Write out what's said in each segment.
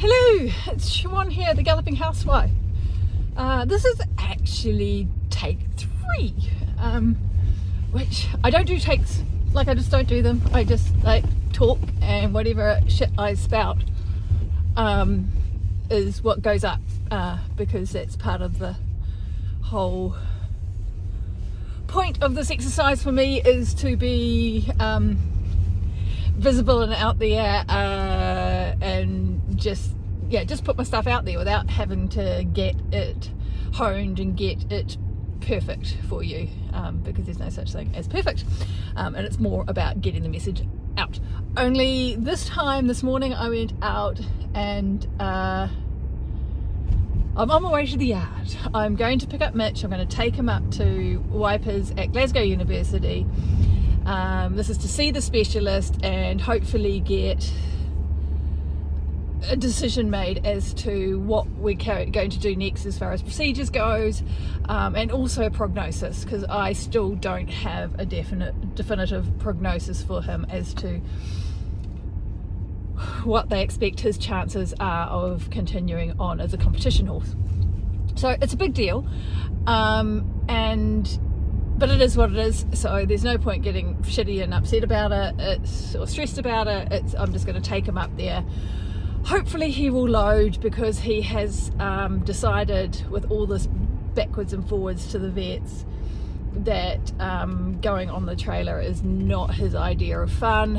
Hello, it's Siobhan here, the Galloping Housewife. This is actually take 3, which I don't do takes, I just don't do them. I just talk, and whatever shit I spout is what goes up, because that's part of the whole point of this exercise for me, is to be visible and out there, and just put my stuff out there without having to get it honed and get it perfect for you, because there's no such thing as perfect, and it's more about getting the message out. Only this morning I went out and I'm on my way to the yard. I'm going to pick up Mitch. I'm going to take him up to Wipers at Glasgow University. This is to see the specialist and hopefully get a decision made as to what we're going to do next as far as procedures goes, and also prognosis, because I still don't have a definitive prognosis for him as to what they expect his chances are of continuing on as a competition horse. So it's a big deal, but it is what it is, so there's no point getting shitty and upset about it, or stressed about it. I'm just going to take him up there. Hopefully he will load, because he has decided, with all this backwards and forwards to the vets, that going on the trailer is not his idea of fun.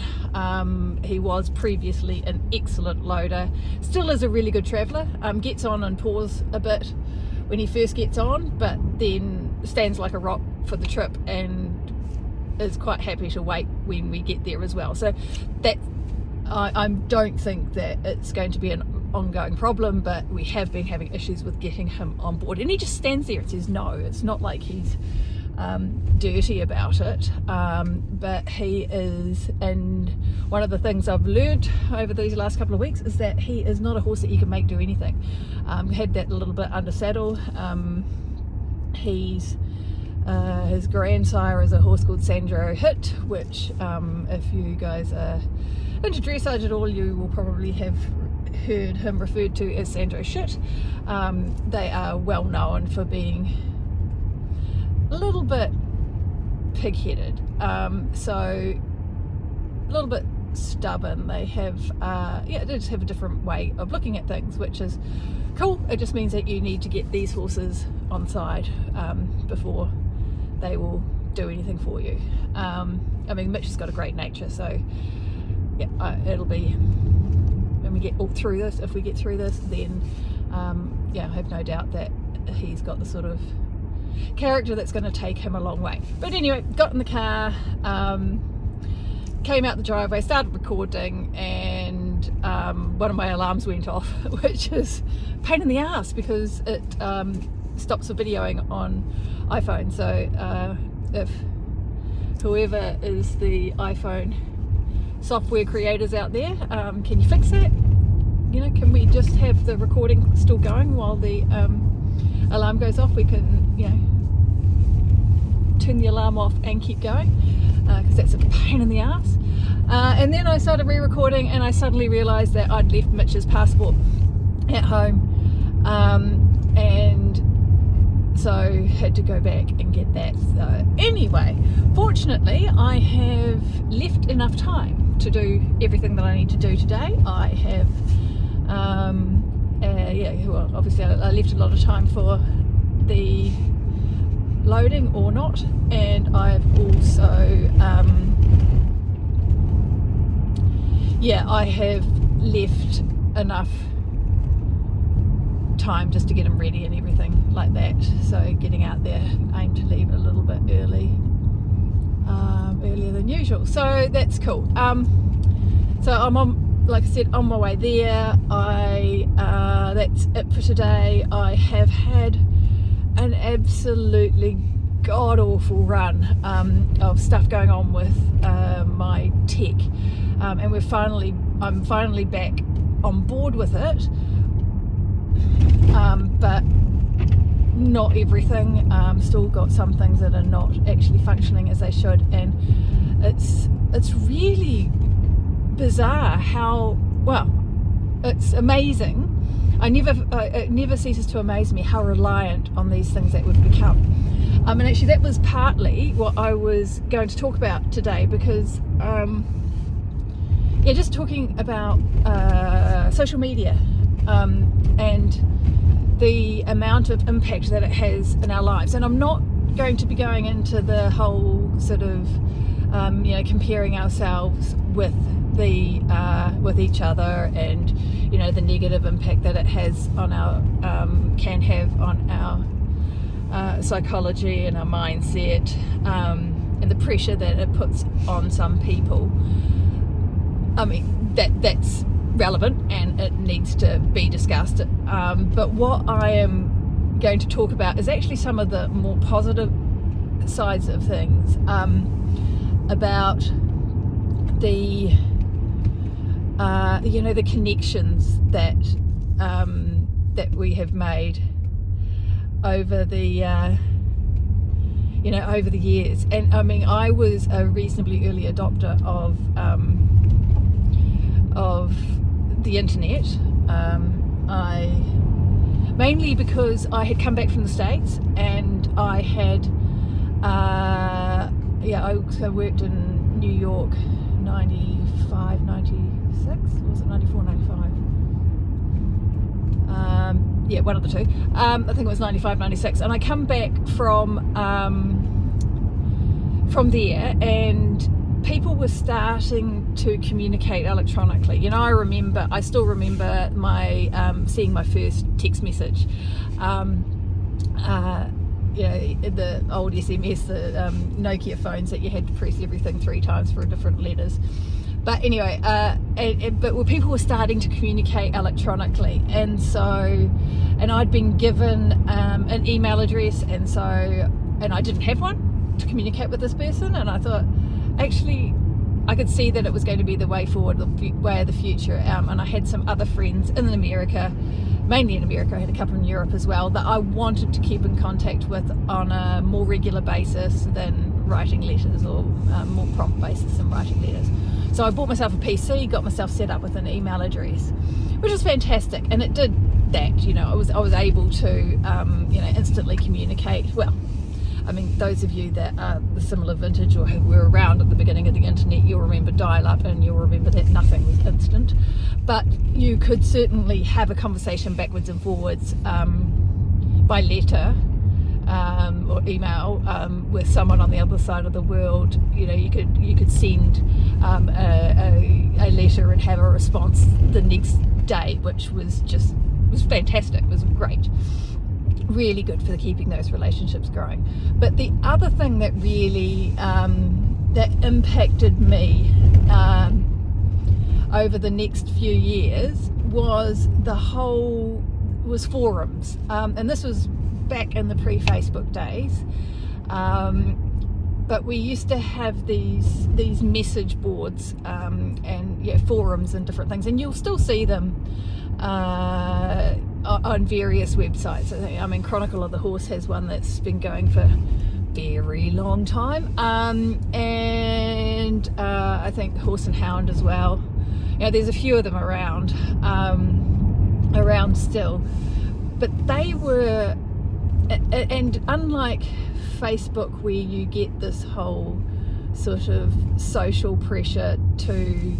He was previously an excellent loader, still is a really good traveller, gets on and paws a bit when he first gets on, but then stands like a rock for the trip and is quite happy to wait when we get there as well. So that I don't think that it's going to be an ongoing problem, but we have been having issues with getting him on board, and he just stands there and says no. It's not like he's dirty about it, but he is. And one of the things I've learned over these last couple of weeks is that he is not a horse that you can make do anything. Had that a little bit under saddle. His grandsire is a horse called Sandro Hit, which if you guys are into dressage at all, you will probably have heard him referred to as Sandro Shit. They are well known for being a little bit pig-headed, so a little bit stubborn. They have they just have a different way of looking at things, which is cool. It just means that you need to get these horses on side before they will do anything for you. I mean, Mitch has got a great nature, so yeah, it'll be, when we get all through this, if we get through this, then I have no doubt that he's got the sort of character that's going to take him a long way. But anyway, got in the car, came out the driveway, started recording, and one of my alarms went off, which is a pain in the ass, because it stops the videoing on iPhone. So if whoever is the iPhone software creators out there, can you fix that? Can we just have the recording still going while the alarm goes off? We can turn the alarm off and keep going, because that's a pain in the ass. And then I started re-recording, and I suddenly realised that I'd left Mitch's passport at home, and so had to go back and get that. So anyway, fortunately I have left enough time to do everything that I need to do today. I have obviously I left a lot of time for the loading or not, and I've also I have left enough time just to get them ready and everything like that. So getting out there, aim to leave a little bit earlier than usual, so that's cool. So I'm on, like I said, on my way there. That's it for today. I have had an absolutely god-awful run of stuff going on with my tech, and I'm finally back on board with it, but not everything. Still got some things that are not actually functioning as they should, and it's really bizarre how, well, it's amazing. It never ceases to amaze me how reliant on these things that we've become. And actually that was partly what I was going to talk about today, because just talking about social media and the amount of impact that it has in our lives. And I'm not going to be going into the whole sort of comparing ourselves with each other, and the negative impact that it has on our can have on our psychology and our mindset, and the pressure that it puts on some people. I mean, that's relevant and it needs to be discussed, but what I am going to talk about is actually some of the more positive sides of things, about the the connections that we have made over the over the years. And I mean, I was a reasonably early adopter of the internet, mainly because I had come back from the States, and I had I also worked in New York 95, 96, or was it 94, 95? One of the two. I think it was 95, 96, and I come back from there, and people were starting to communicate electronically. I still remember my seeing my first text message. The old SMS, the Nokia phones that you had to press everything 3 times for different letters. But anyway, but people were starting to communicate electronically, and I'd been given an email address, and I didn't have one to communicate with this person, and I thought, actually, I could see that it was going to be the way forward, the way of the future. And I had some other friends in America, mainly in America, I had a couple in Europe as well, that I wanted to keep in contact with on a more regular basis than writing letters, or more prompt basis than writing letters. So I bought myself a PC, got myself set up with an email address, which was fantastic, and it did that. I was able to instantly communicate. Well, I mean, those of you that are the similar vintage or who were around at the beginning of the internet, you'll remember dial-up, and you'll remember that nothing was instant. But you could certainly have a conversation backwards and forwards by letter or email with someone on the other side of the world. You could send a letter and have a response the next day, which was fantastic. It was great. Really good for keeping those relationships growing. But the other thing that really that impacted me over the next few years was forums, and this was back in the pre-Facebook days. But we used to have these message boards and forums and different things, and you'll still see them on various websites. I mean, Chronicle of the Horse has one that's been going for a very long time, and I think Horse and Hound as well. There's a few of them around still, but they were, and unlike Facebook, where you get this whole sort of social pressure to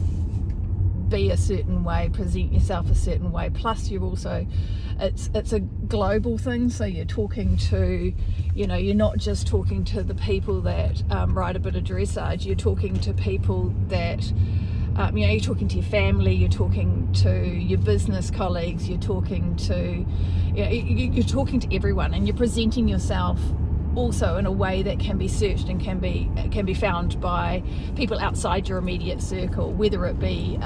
be a certain way, present yourself a certain way, plus you're also, it's a global thing, so you're talking to, you're not just talking to the people that ride a bit of dressage, you're talking to people that you're talking to your family, you're talking to your business colleagues, you're talking to you're talking to everyone, and you're presenting yourself also in a way that can be searched and can be found by people outside your immediate circle, whether it be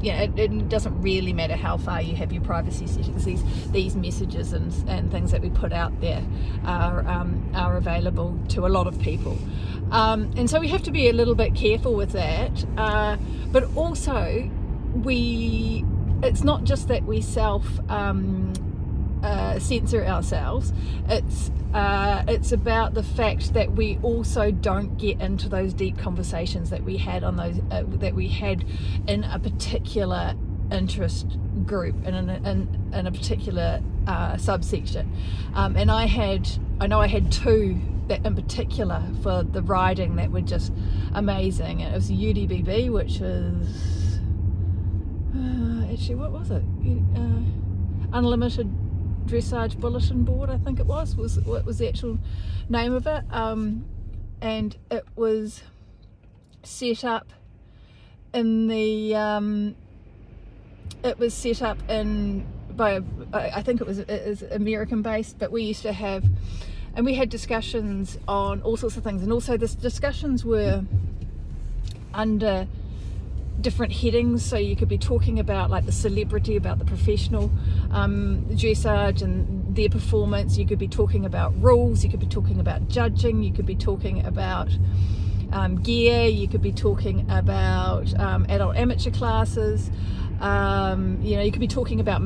it doesn't really matter how far you have your privacy settings. These messages and things that we put out there are available to a lot of people, and so we have to be a little bit careful with that, but also it's not just that we censor ourselves. It's about the fact that we also don't get into those deep conversations that we had on those that we had in a particular interest group in a particular subsection, and I know I had two that in particular for the riding that were just amazing. And it was UDBB, which is actually, what was it? Unlimited Dressage Bulletin Board, I think it was what was the actual name of it, and it was set up in the it was set up by I think it was American based, but we used to have, and we had discussions on all sorts of things, and also the discussions were under different headings. So you could be talking about like the celebrity, about the professional dressage and their performance. You could be talking about rules, you could be talking about judging, you could be talking about gear, you could be talking about adult amateur classes, you could be talking about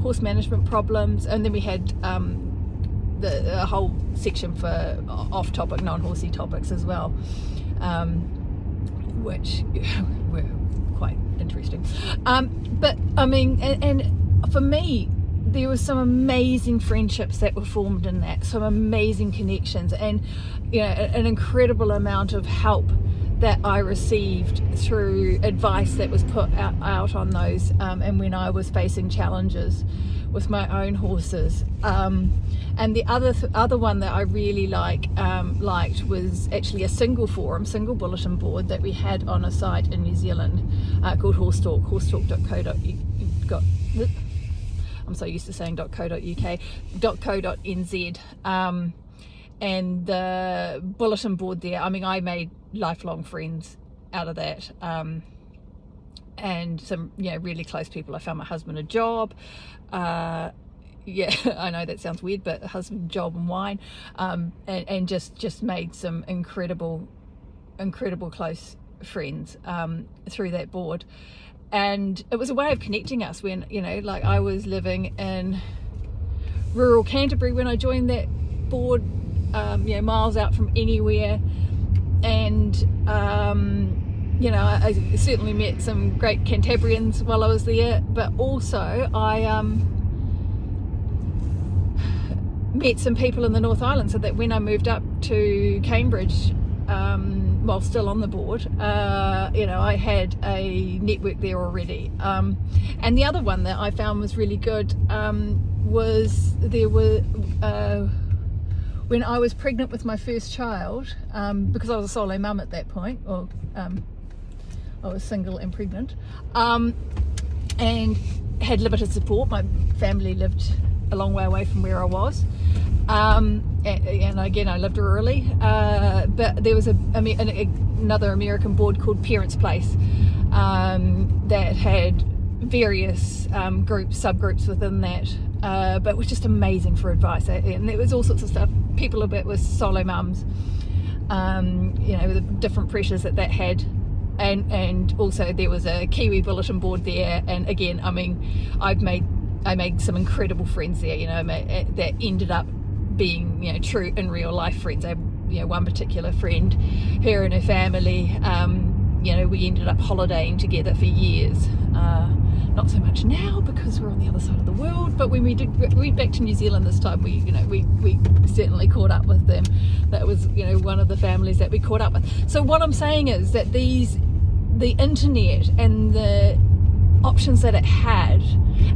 horse management problems. And then we had the whole section for off-topic, non-horsey topics as well, which were quite interesting. But I mean, and for me, there were some amazing friendships that were formed in that, some amazing connections, and an incredible amount of help that I received through advice that was put out on those, and when I was facing challenges with my own horses. And the other one that I really liked was actually a single bulletin board that we had on a site in New Zealand called horsetalk.co.uk. I'm so used to saying .co.uk, .co.nz. And the bulletin board there, I mean, I made lifelong friends out of that, and some really close people. I found my husband a job. I know that sounds weird, but a husband, job, and wine, and just made some incredible close friends through that board. And it was a way of connecting us when, like I was living in rural Canterbury when I joined that board, miles out from anywhere. And, I certainly met some great Cantabrians while I was there, but also I met some people in the North Island, so that when I moved up to Cambridge, while still on the board, I had a network there already. And the other one that I found was really good was there were when I was pregnant with my first child, because I was a solo mum at that point, or I was single and pregnant, and had limited support. My family lived a long way away from where I was, and again I lived rurally, but there was another American board called Parents Place, that had various subgroups within that, but was just amazing for advice. And there was all sorts of stuff. People a bit with solo mums, the different pressures that had, and also there was a Kiwi bulletin board there. And again, I mean, I made some incredible friends there, that ended up being, true in real life friends. I had, one particular friend, her and her family, we ended up holidaying together for years. Not so much now because we're on the other side of the world, but when we went back to New Zealand this time, we certainly caught up with them. That was, one of the families that we caught up with. So what I'm saying is that the internet and the options that it had,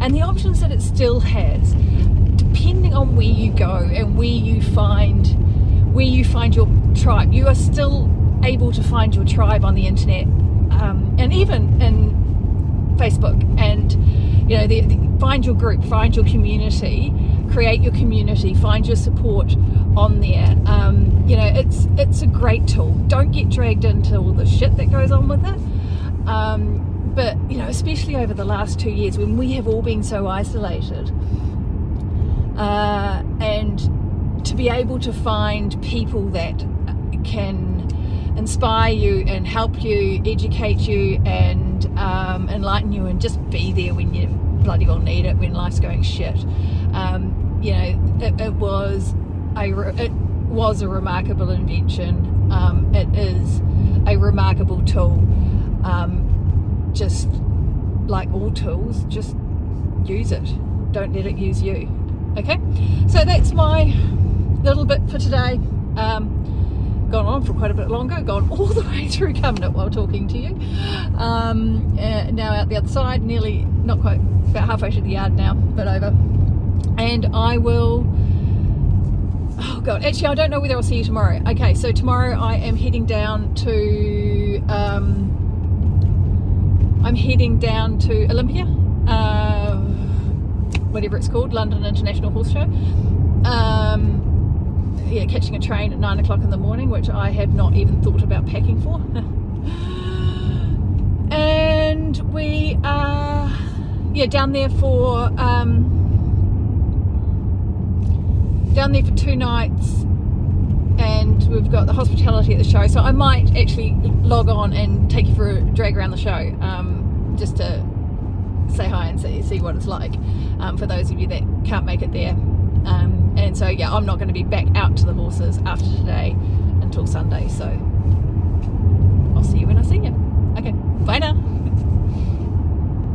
and the options that it still has, depending on where you go and where you find your tribe, you are still able to find your tribe on the internet, and even in Facebook, and find your group, find your community, create your community, find your support on there. It's a great tool. Don't get dragged into all the shit that goes on with it, but especially over the last 2 years when we have all been so isolated, and to be able to find people that can inspire you and help you, educate you, and enlighten you, and just be there when you bloody well need it, when life's going shit. It was a remarkable invention. It is a remarkable tool. Just like all tools, just use it. Don't let it use you. Okay, so that's my little bit for today. Gone on for quite a bit longer, gone all the way through Commute while talking to you. Now out the other side, nearly, not quite, about halfway through the yard now, but over. And I will, oh God, actually I don't know whether I'll see you tomorrow. Okay, so tomorrow I am heading down to, Olympia, whatever it's called, London International Horse Show. Yeah, catching a train at 9 o'clock in the morning, which I have not even thought about packing for. And we are, down there for 2 nights, and we've got the hospitality at the show. So I might actually log on and take you for a drag around the show, just to say hi and see what it's like, for those of you that can't make it there. And so I'm not going to be back out to the horses.